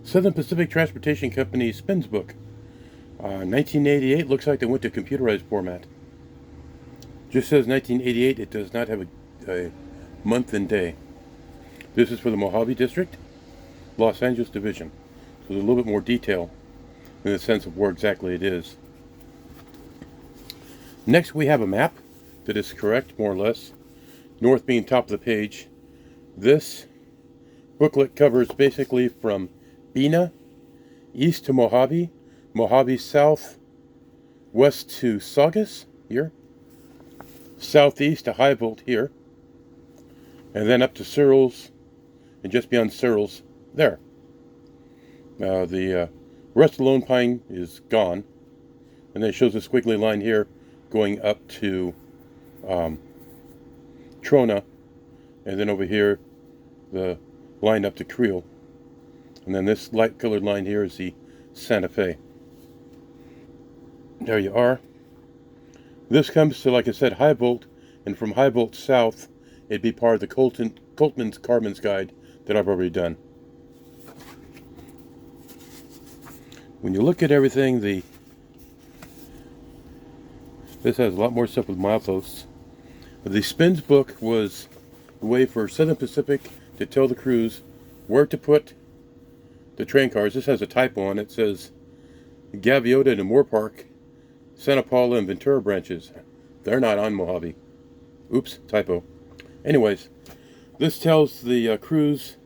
Southern Pacific Transportation Company Spins book. 1988, looks like they went to computerized format. Just says 1988, it does not have a month and day. This is for the Mojave District, Los Angeles Division. So there's a little bit more detail in the sense of where exactly it is. Next we have a map that is correct, more or less. North being top of the page. This booklet covers basically from Bena, east to Mojave, Mojave south, west to Saugus, here, southeast to Hivolt, here, and then up to Searles, and just beyond Searles, there. The rest of the Lone Pine is gone, and then it shows a squiggly line here going up to Trona, and then over here the line up to Creal, and then this light colored line here is the Santa Fe. There you are. This comes to, like I said, Hivolt, and from Hivolt south it'd be part of the Coltman's Carmen's Guide that I've already done. When you look at everything, this has a lot more stuff with mileposts. The Spins book was a way for Southern Pacific to tell the crews where to put the train cars. This has a typo on it. It says Gaviota and Moore Park, Santa Paula and Ventura branches. They're not on Mojave. Oops, typo. Anyways, this tells the crews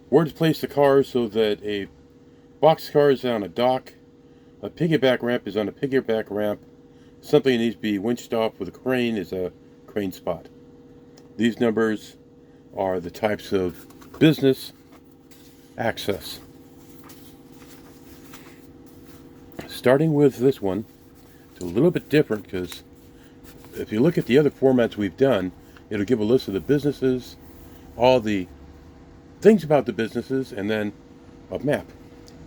where to place the cars so that a boxcar is on a dock, a piggyback ramp is on a piggyback ramp, something that needs to be winched off with a crane is a crane spot. These numbers are the types of business access. Starting with this one, it's a little bit different because if you look at the other formats we've done, it'll give a list of the businesses, all the things about the businesses, and then a map.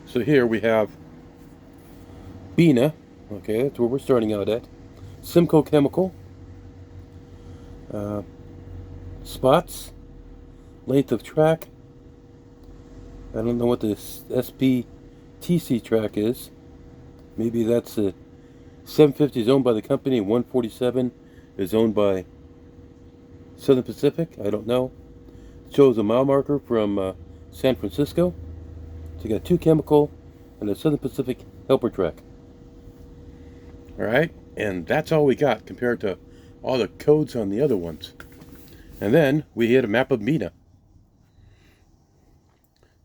So here we have Bena, okay, that's where we're starting out at. Simcoe Chemical, spots, length of track. I don't know what this SPTC track is. Maybe that's a 750 is owned by the company and 147 is owned by Southern Pacific. I don't know. It shows a mile marker from San Francisco. So you got 2 chemical and a Southern Pacific helper track. Alright, and that's all we got compared to all the codes on the other ones. And then we hit a map of Bena.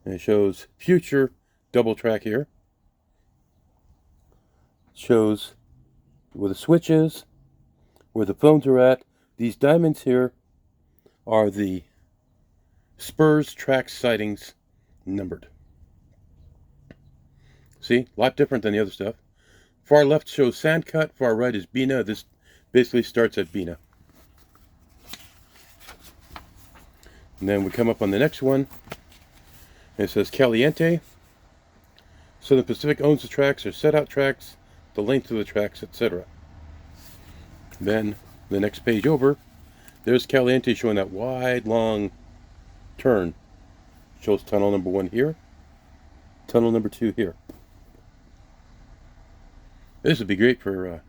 And it shows future double track here. It shows where the switch is, where the phones are at. These diamonds here are the spurs track sightings numbered. See, a lot different than the other stuff. Far left shows Sandcut, far right is Bena. This basically starts at Bena. And then we come up on the next one. And it says Caliente. Southern Pacific owns the tracks, or set out tracks, the length of the tracks, etc. Then the next page over, there's Caliente showing that wide, long turn. Shows tunnel number 1 here, tunnel number 2 here. This would be great for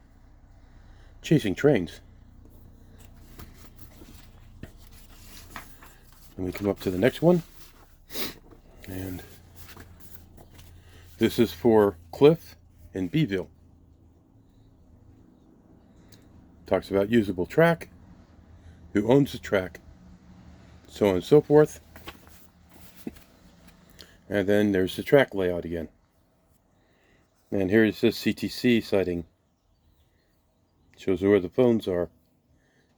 chasing trains. And we come up to the next one. And this is for Cliff and Beeville. Talks about usable track, who owns the track, so on and so forth. And then there's the track layout again. And here it says CTC sighting. Shows where the phones are.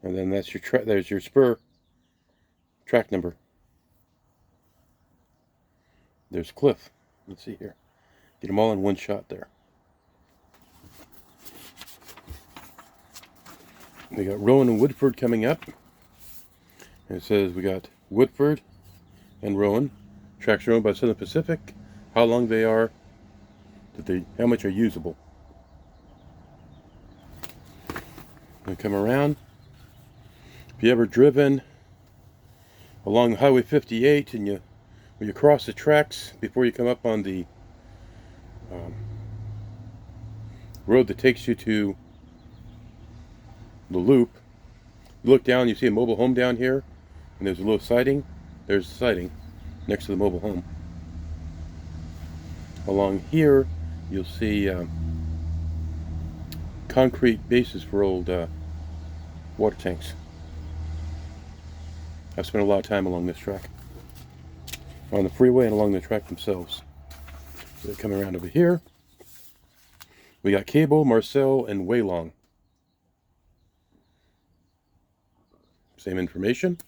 And then that's your there's your spur track number. There's Cliff. Let's see here. Get them all in one shot there. We got Rowan and Woodford coming up. And it says we got Woodford and Rowan. Tracks are owned by Southern Pacific. How long they are. How much are usable. We come around. If you ever driven along Highway 58 and you When you cross the tracks before you come up on the road that takes you to the loop, you look down, you see a mobile home down here, and there's a little siding. There's the siding next to the mobile home. Along here, you'll see concrete bases for old water tanks. I've spent a lot of time along this track, on the freeway and along the track themselves. So coming around over here, we got Cable, Marcel, and Waylong. Same information.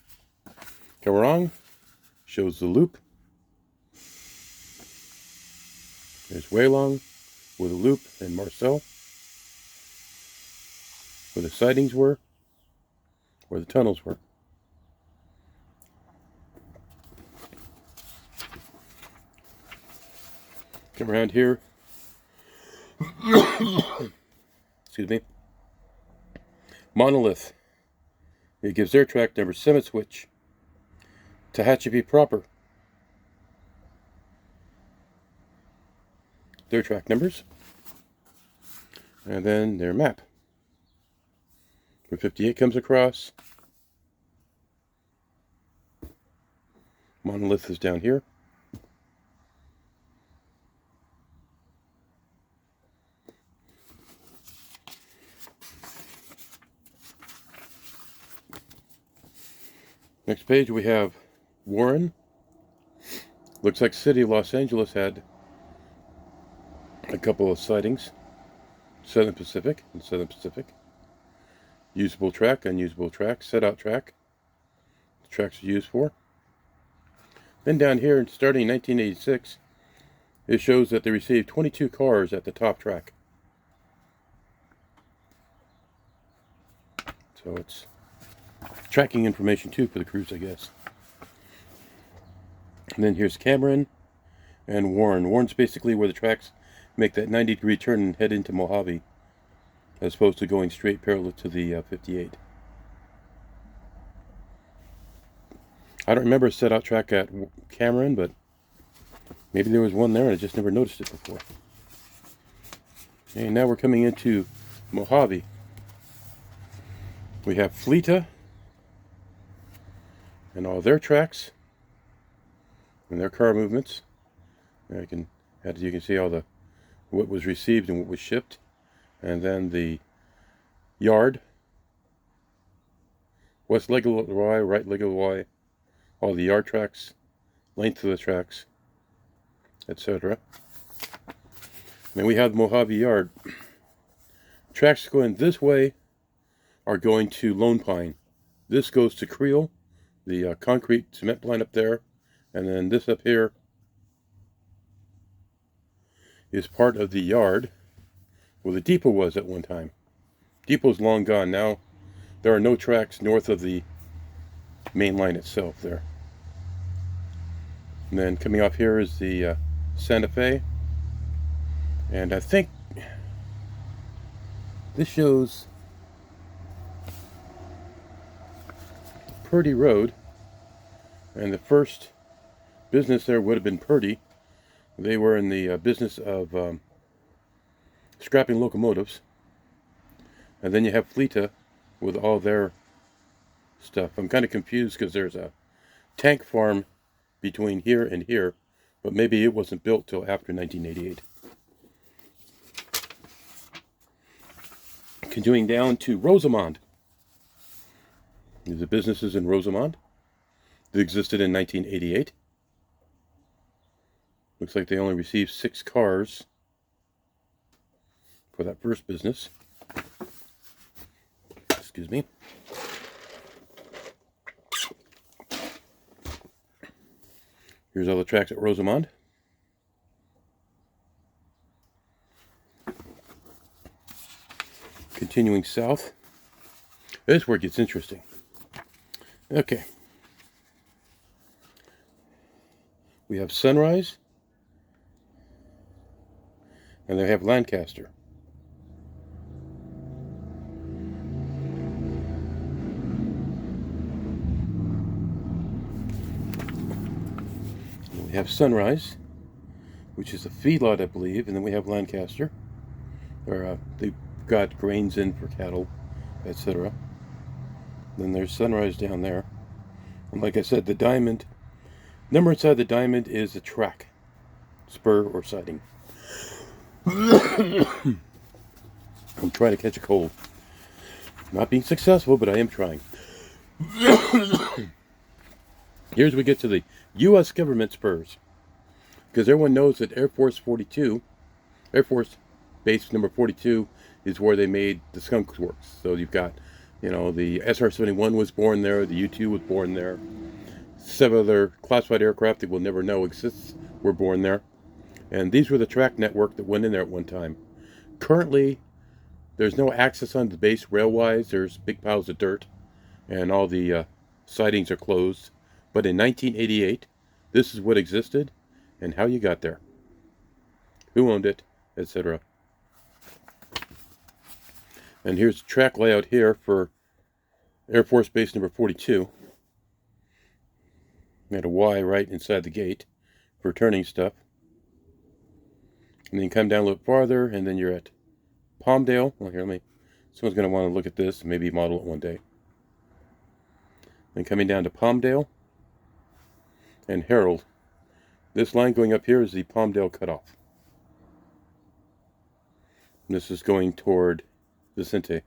Come around, shows the loop. There's Waylong with a loop and Marcel, where the sidings were, where the tunnels were. Come around here. Excuse me. Monolith. It gives their track number Summit Switch. Tehachapi proper. Their track numbers. And then their map. Where 58 comes across. Monolith is down here. Next page we have Warren. Looks like City of Los Angeles had a couple of sightings. Southern Pacific and Southern Pacific. Usable track, unusable track, set out track. The tracks are used for. Then down here, starting in 1986, it shows that they received 22 cars at the top track. So it's tracking information too for the crews, I guess. And then here's Cameron and Warren. Warren's basically where the tracks make that 90-degree turn and head into Mojave, as opposed to going straight parallel to the 58. I don't remember a set-out track at Cameron, but maybe there was one there and I just never noticed it before. Okay, now we're coming into Mojave. We have Fleta and all their tracks and their car movements. There you can see all the what was received and what was shipped, and then the yard, west leg of the Y, right leg of the Y, all the yard tracks, length of the tracks, etc. Then we have the Mojave Yard. Tracks going this way are going to Lone Pine. This goes to Creal, the concrete cement plant up there, and then this up here is part of the yard where the depot was at one time. Depot's long gone now. There are no tracks north of the main line itself there. And then coming off here is the Santa Fe, and I think this shows Purdy Road, and the first business there would have been Purdy. They were in the business of scrapping locomotives. And then you have Fleta with all their stuff. I'm kind of confused because there's a tank farm between here and here, but maybe it wasn't built till after 1988. Continuing down to Rosamond. These are businesses in Rosamond that existed in 1988. Looks like they only received 6 cars for that first business. Excuse me. Here's all the tracks at Rosamond. Continuing south. This is where it gets interesting. Okay. We have Sunrise. And they have Lancaster. We have Sunrise, which is a feedlot, I believe, and then we have Lancaster, where they've got grains in for cattle, etc. Then there's Sunrise down there. And like I said, the diamond, number inside the diamond is a track, spur, or siding. I'm trying to catch a cold. Not being successful, but I am trying. Here's we get to the U.S. government spurs. Because everyone knows that Air Force 42, Air Force Base number 42, is where they made the Skunk Works. So you've got, you know, the SR-71 was born there, the U-2 was born there. 7 other classified aircraft that we'll never know exists were born there. And these were the track network that went in there at one time. Currently, there's no access on the base rail-wise. There's big piles of dirt, and all the sidings are closed. But in 1988, this is what existed, and how you got there, who owned it, etc. And here's the track layout here for Air Force Base number 42. We had a Y right inside the gate for turning stuff. And then you come down a little farther, and then you're at Palmdale. Well, here, someone's going to want to look at this and maybe model it one day. Then coming down to Palmdale and Herald. This line going up here is the Palmdale cutoff. And this is going toward Vicente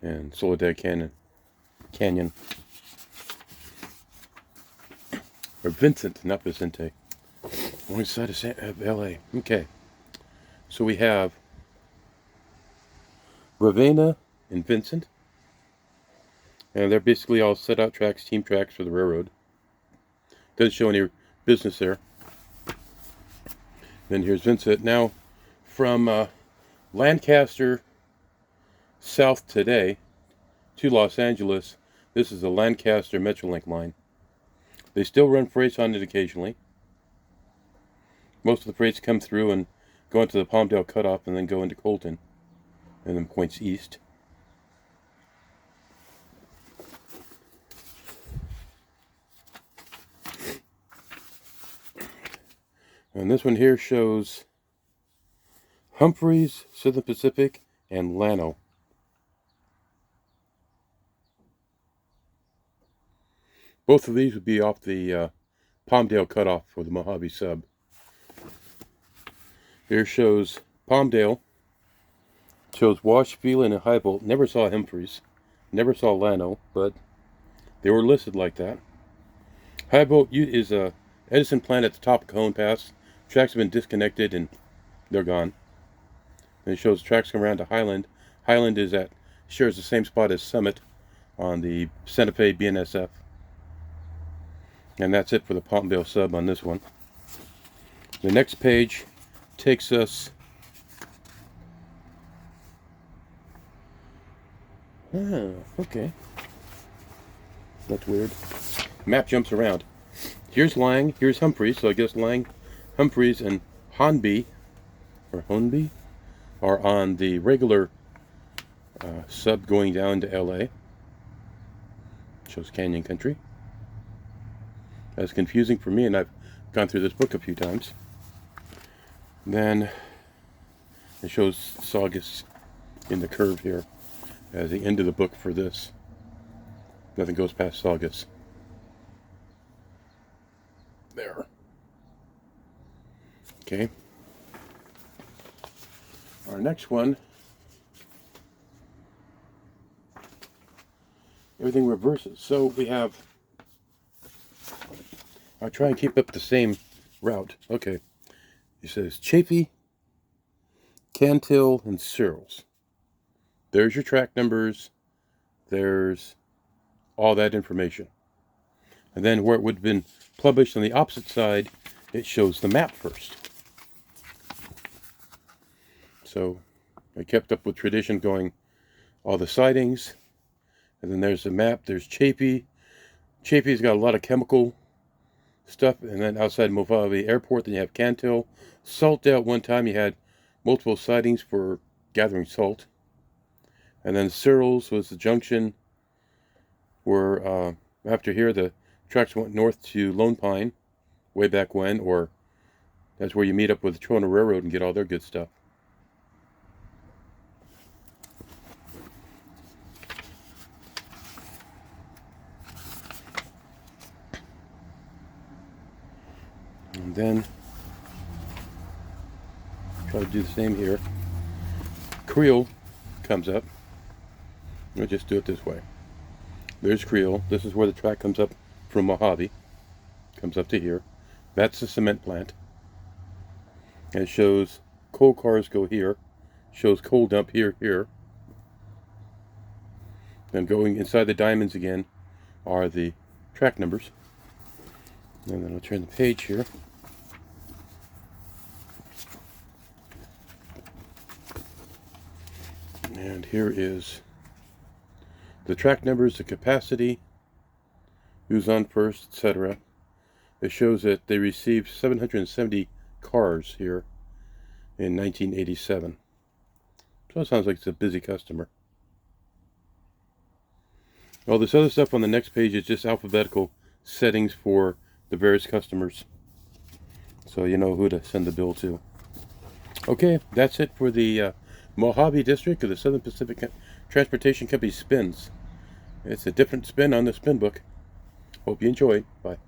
and Soledad Canyon. Or Vincent, not Vicente. Wrong side of LA. Okay. So we have Ravenna and Vincent. And they're basically all set out tracks, team tracks for the railroad. Doesn't show any business there. Then here's Vincent. Now, from Lancaster south today to Los Angeles, this is the Lancaster Metrolink line. They still run freights on it occasionally. Most of the freights come through and go into the Palmdale cutoff and then go into Colton and then points east. And this one here shows Humphreys, Southern Pacific, and Llano. Both of these would be off the Palmdale cutoff for the Mojave sub. Here shows Palmdale, shows Wash, Phelan, and Hivolt. Never saw Humphreys, never saw Llano, but they were listed like that. Hivolt is a Edison plant at the top of Cajon Pass. Tracks have been disconnected and they're gone. And it shows tracks come around to Highland. Highland shares the same spot as Summit on the Santa Fe BNSF. And that's it for the Palmdale sub on this one. The next page takes us okay. That's weird. Map jumps around. Here's Lang, here's Humphreys, so I guess Lang, Humphreys, and Honby are on the regular sub going down to LA. Shows Canyon Country. That's confusing for me, and I've gone through this book a few times. Then it shows Saugus in the curve here as the end of the book for this. Nothing goes past Saugus. There. Okay. Our next one, everything reverses. So we have, I'll try and keep up the same route. Okay. It says Chaffee, Cantil, and Searles. There's your track numbers. There's all that information. And then where it would have been published on the opposite side, it shows the map first. So I kept up with tradition, going all the sightings. And then there's the map. There's Chaffee. Chaffee's got a lot of chemical stuff. And then outside Mojave Airport, then you have Cantil. Salt out one time, you had multiple sightings for gathering salt. And then Searles was the junction where after here the tracks went north to Lone Pine way back when, or that's where you meet up with the Trona Railroad and get all their good stuff. And then try to do the same here. Creal comes up. I'll just do it this way. There's Creal. This is where the track comes up from Mojave. Comes up to here. That's the cement plant. And it shows coal cars go here. Shows coal dump here, here. Then going inside the diamonds again are the track numbers. And then I'll turn the page here. And here is the track numbers, the capacity, who's on first, etc. It shows that they received 770 cars here in 1987. So it sounds like it's a busy customer. All this other stuff on the next page is just alphabetical settings for the various customers, so you know who to send the bill to. Okay, that's it for the Mojave District of the Southern Pacific Transportation Company SPINS. It's a different spin on the spin book. Hope you enjoyed. Bye.